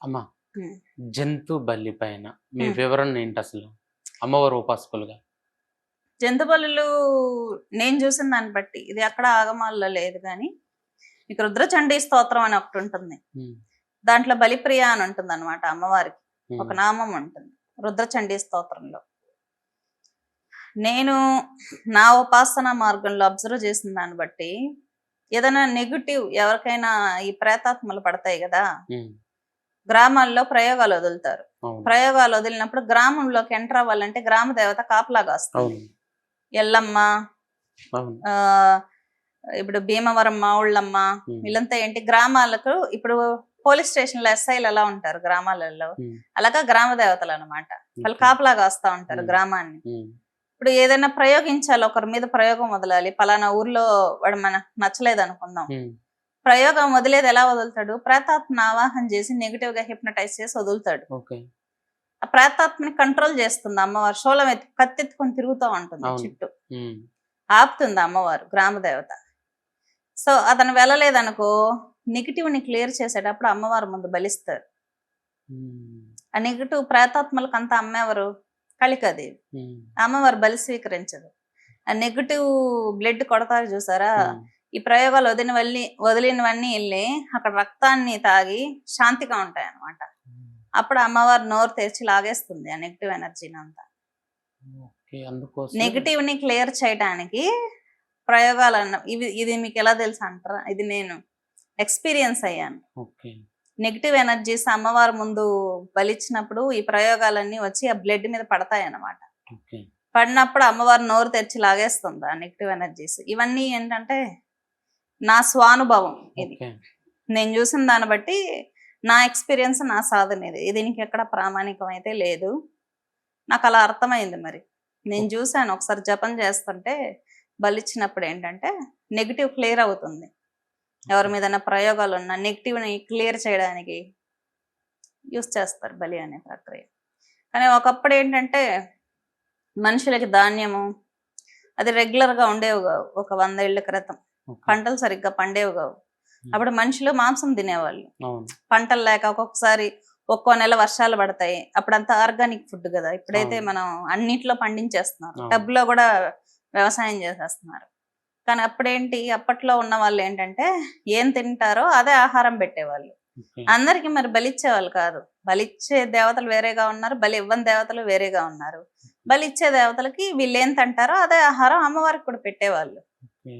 అమ్మా, హ్మ్. జంతు బలి పైన మీ హ్మ్. వివరణ ఏంటి అసలు? అమ్మవారు ఉపాసకులుగా. జంతు బలులు నేను చూసిన దాన్ని బట్టి ఇది ఎక్కడ ఆగమాల్లో లేదు కానీ మీకు రుద్రచండీ స్తోత్రం అని ఒకటి ఉంటుంది. హ్మ్. దాంట్లో బలిప్రియ అని ఉంటుంది అనమాట అమ్మవారికి ఒక హ్మ్. నామం ఉంటుంది రుద్రచండీ స్తోత్రంలో. నేను నా ఉపాసన మార్గంలో అబ్జర్వ్ చేసిన దాన్ని బట్టి ఏదైనా నెగిటివ్ ఎవరికైనా ఈ ప్రేతాత్మలు పడతాయి కదా, హ్మ్. గ్రామాల్లో ప్రయోగాలు వదులుతారు. అవును. ప్రయోగాలు వదిలినప్పుడు గ్రామంలోకి ఎంటర్ అవ్వాలంటే గ్రామ దేవత కాపలాగా వస్తుంది. అవును. ఎల్లమ్మ, అవును. ఆ ఇప్పుడు భీమవరం మావుళ్ళమ్మ, హ్మ్. వీళ్ళంతా ఏంటి గ్రామాలకు ఇప్పుడు పోలీస్ స్టేషన్లో ఎస్ఐలు ఎలా ఉంటారు గ్రామాలలో, హ్మ్. అలాగా గ్రామ దేవతలు అనమాట. వాళ్ళు ఓకే. కాపలాగా వస్తా ఉంటారు హ్మ్. గ్రామాన్ని. హ్మ్. ఇప్పుడు ఏదైనా ప్రయోగించాలి, ఒకరి మీద ప్రయోగం వదలాలి, పలానా ఊర్లో వాడు మనకు నచ్చలేదు అనుకుందాం, హ్మ్. ప్రయోగం వదిలేది ఎలా వదులుతాడు? ప్రేతాత్మను ఆవాహన చేసి నెగిటివ్ గా హిప్నటైజ్ చేసి వదులుతాడు. ఓకే. ఆ ప్రేతాత్మని కంట్రోల్ చేస్తుంది అమ్మవారు. శూలం కత్తెత్తుకొని తిరుగుతూ ఉంటుంది అవును. చుట్టూ, హ్మ్. ఆపుతుంది అమ్మవారు గ్రామ దేవత. సో అతను వెళ్ళలేదనుకో, నెగిటివ్ ని క్లియర్ చేసేటప్పుడు అమ్మవారు ముందు బలిస్తారు. హ్మ్. ఆ నెగిటివ్ ప్రేతాత్మలకు అంతా అమ్మేవారు కాళికాదేవి. హ్మ్. అమ్మవారు బలి స్వీకరించదు. ఆ నెగిటివ్ బ్లడ్ కొడతారు చూసారా, హ్మ్. ఈ ప్రయోగాలు వదిలినవన్నీ వెళ్ళి అక్కడ రక్తాన్ని తాగి శాంతిగా ఉంటాయి అన్నమాట. అప్పుడు అమ్మవారు నోరు తెరిచి లాగేస్తుంది ఆ నెగిటివ్ ఎనర్జీని అంతా. ఓకే. అందుకోసం నెగిటివ్ ని క్లియర్ చేయడానికి ప్రయోగాలు ఇది మీకు ఎలా తెలుసు అంటారా? ఇది నేను ఎక్స్పీరియన్స్ అయ్యాను. ఓకే. నెగిటివ్ ఎనర్జీస్ అమ్మవారి ముందు బలిచ్చినప్పుడు ఈ ప్రయోగాలన్నీ వచ్చి ఆ బ్లడ్ మీద పడతాయి అన్నమాట. ఓకే. పడినప్పుడు అమ్మవారు నోరు తెరిచి లాగేస్తుంది ఆ నెగిటివ్ ఎనర్జీస్. ఇవన్నీ ఏంటంటే నా స్వానుభవం ఇది. ఓకే. నేను చూసిన దాన్ని బట్టి నా ఎక్స్పీరియన్స్, నా సాధన ఇది. దీనికి ఎక్కడ ప్రామాణికం అయితే లేదు. నాకు అలా అర్థమైంది మరి. నేను చూశాను ఒకసారి జపం చేస్తుంటే బలిచ్చినప్పుడు ఏంటంటే నెగిటివ్ క్లియర్ అవుతుంది. ఎవరి మీదైనా ప్రయోగాలు ఉన్నా నెగిటివ్ని క్లియర్ చేయడానికి యూస్ చేస్తారు బలి అనే ప్రక్రియ. కానీ ఒకప్పుడు ఏంటంటే మనుషులకి ధాన్యము అది రెగ్యులర్గా ఉండేవి కావు. ఒక 100 ఏళ్ల క్రితం ఓకే. పంటలు సరిగ్గా పండేవి కావు. అప్పుడు మనుషులు మాంసం తినేవాళ్ళు. అవును. పంటలు లేక ఒక్కొక్కసారి ఒక్కో నెల వర్షాలు పడతాయి. అప్పుడంతా ఆర్గానిక్ ఫుడ్ కదా. ఇప్పుడైతే అవును. మనం అన్నిట్లో పండించేస్తున్నారు, అవును. టబ్లో కూడా వ్యవసాయం చేసేస్తున్నారు. కానీ అప్పుడేంటి, అప్పట్లో ఉన్న వాళ్ళు ఏంటంటే ఏం తింటారో అదే ఆహారం పెట్టేవాళ్ళు. ఓకే. అందరికి మరి బలిచ్చేవాళ్ళు కాదు. బలిచ్చే దేవతలు వేరేగా ఉన్నారు, బలి ఇవ్వని దేవతలు వేరేగా ఉన్నారు. బలిచ్చే దేవతలకి వీళ్ళు ఏం తింటారో అదే ఆహారం అమ్మవారికి కూడా పెట్టేవాళ్ళు. ఓకే.